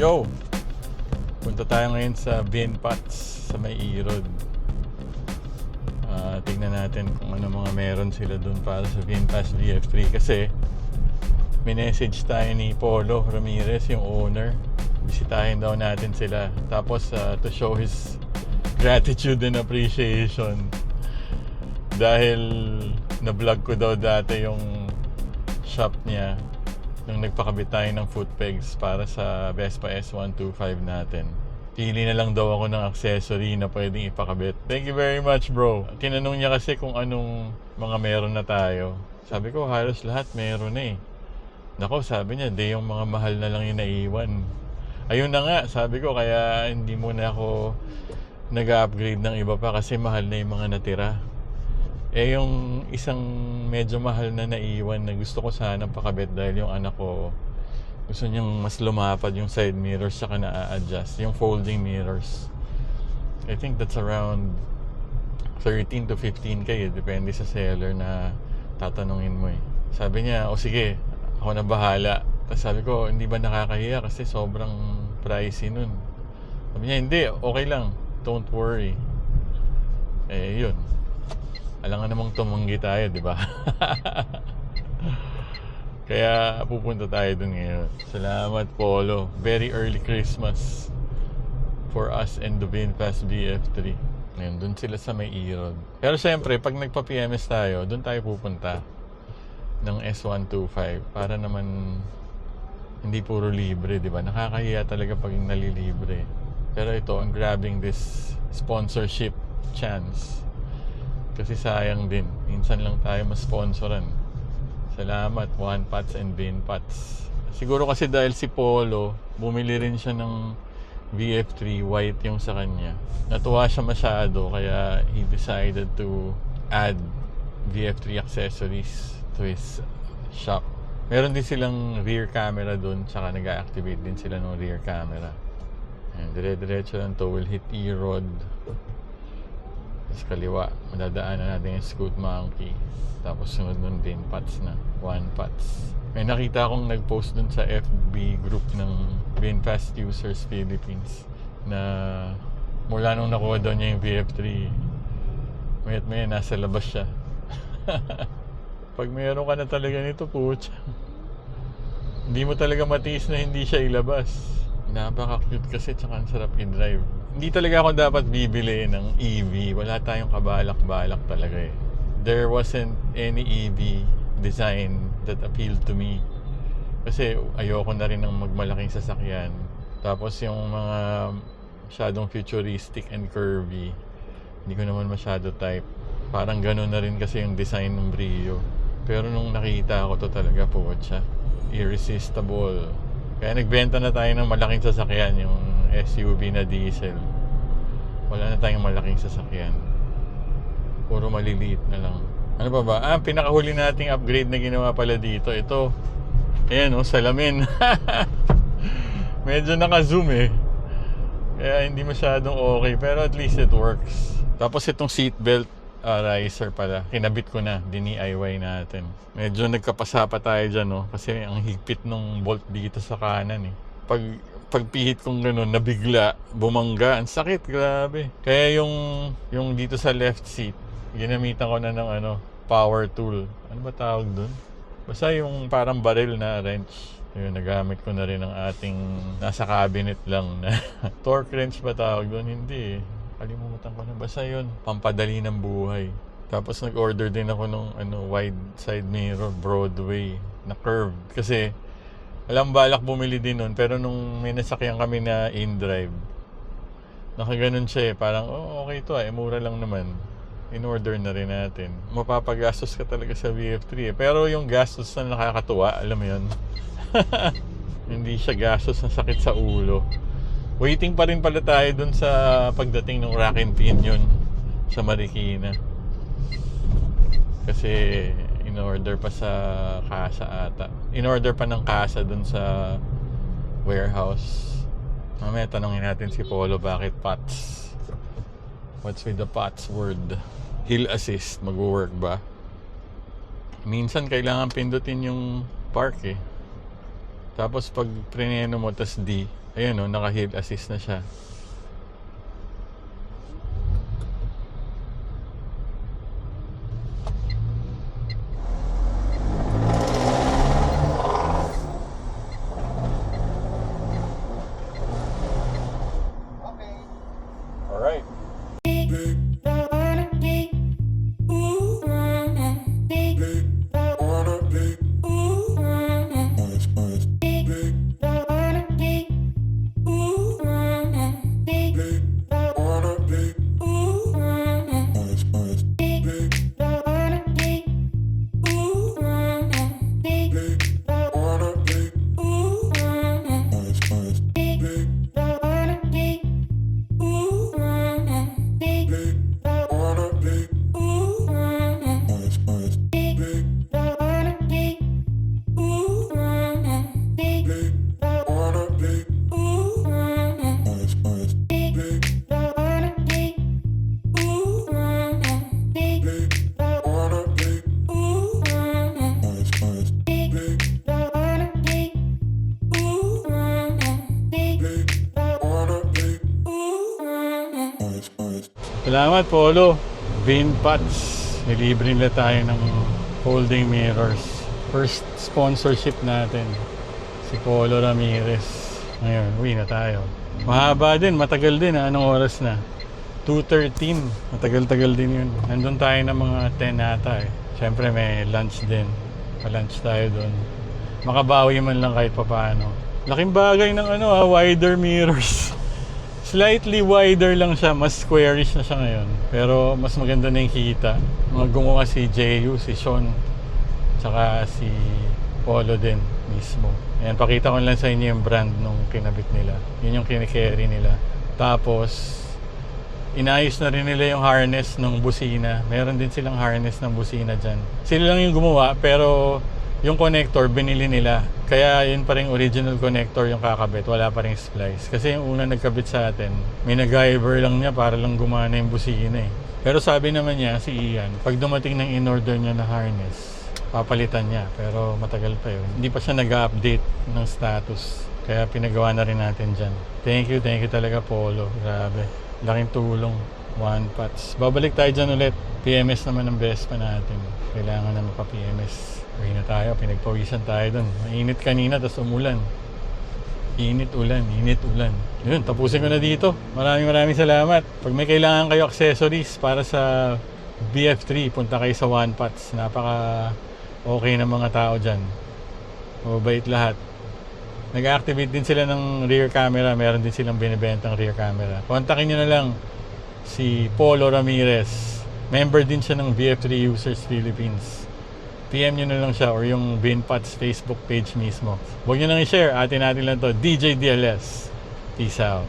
Yo! Punta tayo ngayon sa VinPats sa may Erod. Tignan natin kung ano mga meron sila dun para sa VinPats VF3 kasi may message tayo ni Polo Ramirez, yung owner. Bisitahin daw natin sila. Tapos to show his gratitude and appreciation dahil na-vlog ko daw dati yung shop niya nung nagpakabit tayo ng foot pegs para sa Vespa S125 natin. Pili na lang daw ako ng accessory na pwedeng ipakabit. Thank you very much, bro. Tinanong niya kasi kung anong mga meron na tayo. Sabi ko, halos lahat meron na eh. Nako, sabi niya, di yung mga mahal na lang yung naiwan. Ayun na nga, sabi ko, kaya hindi muna ako nag-upgrade ng iba pa kasi mahal na yung mga natira. Eh yung isang medyo mahal na naiwan na gusto ko sana pakabit dahil yung anak ko gusto niyang mas lumapad yung side mirrors saka na-adjust yung folding mirrors. I think that's around 13 to 15k depende sa seller na tatanungin mo eh. Sabi niya, o sige, ako na bahala. Tapos sabi ko, hindi ba nakakahiya kasi sobrang pricey nun. Sabi niya, hindi, okay lang, don't worry. Eh yun, alangan namang tumanggi tayo, di ba? Kaya pupunta tayo dun ngayon. Salamat, Polo. Very early Christmas for us and the VinFast VF3. Ngayon, dun sila sa may Erod. Pero syempre, pag nagpa-PMS tayo, dun tayo pupunta ng S125 para naman hindi puro libre, di ba? Nakakahiya talaga pag nalilibre. Pero ito, I'm grabbing this sponsorship chance. Kasi sayang din. Minsan lang tayo ma-sponsoran. Salamat, OnePats and VinPats. Siguro kasi dahil si Polo, bumili rin siya ng VF3, white yung sa kanya. Natuwa siya masyado, kaya he decided to add VF3 accessories to his shop. Meron din silang rear camera dun, tsaka nag-activate din sila ng rear camera. Ayan, dire-diretso lang to, will hit Erod. Sa kaliwa, madadaanan natin yung Scoot Monkey. Tapos sunod nun VinPats na, OnePats. May nakita akong nag-post dun sa FB group ng VinFast Users Philippines na mula nung nakuha daw niya yung VF3, mayat maya nasa labas siya. Pag mayroon ka na talaga nito, putya, hindi mo talaga matiis na hindi siya ilabas. Napaka-cute kasi, tsaka ang sarap i-drive. Hindi talaga ako dapat bibili ng EV. Wala tayong kabalak-balak talaga eh. There wasn't any EV design that appealed to me. Kasi ayoko na rin ng magmalaking sasakyan. Tapos yung mga masyadong futuristic and curvy, hindi ko naman masyado type. Parang gano'n na rin kasi yung design ng Brio. Pero nung nakita ko to talaga po siya, irresistible. Kaya nagbenta na tayo ng malaking sasakyan, yung SUV na diesel. Wala na tayong malaking sasakyan. Puro maliliit na lang. Ano pa ba? Pinakahuli nating upgrade na ginawa pala dito. Ito. Ayan o, salamin. Medyo naka-zoom eh. Kaya hindi masyadong okay. Pero at least it works. Tapos itong seatbelt riser pala. Kinabit ko na. DIY natin. Medyo nagkapasa pa tayo dyan no. Kasi ang higpit ng bolt dito sa kanan eh. Pagpihit kong gano'n, nabigla, bumangga. Ang sakit, grabe. Kaya yung dito sa left seat, ginamitan ko na ng power tool. Ano ba tawag dun? Basta yung parang baril na wrench. Yun, nagamit ko na rin ang ating nasa cabinet lang na torque wrench ba tawag dun? Hindi eh. Kalimutan ko na. Basta yun, pampadali ng buhay. Tapos nag-order din ako ng wide side mirror, Broadway, na curved. Kasi alam balak bumili din nun, pero nung may nasakyan kami na in-drive, nakaganon siya eh, parang okay to mura lang naman, in-order na rin natin. Mapapagastos ka talaga sa VF3 eh, pero yung gastos na nakakatuwa, alam mo yun. Hindi siya gastos na sakit sa ulo. Waiting pa rin pala tayo dun sa pagdating ng rack and pinion sa Marikina, kasi in-order pa sa casa ata. In-order pa ng casa dun sa warehouse. Mamaya tanongin natin si Polo bakit PATS. What's with the PATS word? Hill assist, mag-work ba? Minsan kailangan pindutin yung park eh. Tapos pag prineno mo tas D, Ayan o, naka-hill assist na siya. Alright. Salamat, Polo. Vinpats. Nilibre nila tayo ng folding mirrors. First sponsorship natin. Si Polo Ramirez. Ngayon, uwi na tayo. Mahaba din, matagal din. Anong oras na? 2:13. Matagal-tagal din yun. Nandun tayo ng mga 10 ata eh. Siyempre may lunch din. Pa-lunch tayo dun. Makabawi man lang kahit papaano. Laking bagay ng wider mirrors. Slightly wider lang siya, mas squarish na siya ngayon. Pero mas maganda na yung kita. Mga gumawa si JU, si Sean, tsaka si Polo din mismo. Ayan, pakita ko lang sa inyo yung brand nung kinabit nila. Yun yung kinikerry nila. Tapos, inayos na rin nila yung harness ng busina. Meron din silang harness ng busina dyan. Sila lang yung gumawa, pero yung connector, binili nila. Kaya yun pa rin original connector yung kakabit. Wala pa rin splice. Kasi yung una nagkabit sa atin, may nag-giver lang niya para lang gumana yung busina eh. Pero sabi naman niya, si Ian, pag dumating ng in-order niya na harness, papalitan niya. Pero matagal pa yun. Hindi pa siya nag-update ng status. Kaya pinagawa na rin natin dyan. Thank you talaga, Polo. Grabe. Laking tulong. One Pats. Babalik tayo dyan ulit. PMS naman ang best pa natin. Kailangan na mapa-PMS. Uwi na tayo, pinagpawisan tayo dun. Mainit kanina, tapos umulan. Init ulan. Yun, tapusin ko na dito. Maraming salamat. Pag may kailangan kayo accessories para sa BF3, punta kayo sa One Pats. Napaka okay na mga tao dyan. Mabait lahat. Nag-activate din sila ng rear camera. Meron din silang binibentang rear camera. Kontakin nyo na lang si Polo Ramirez. Member din siya ng BF3 Users Philippines. PM nyo na lang siya or yung Vinpats Facebook page mismo. Huwag nyo nang i-share. Atin natin lang to. DJ DLS. Peace out.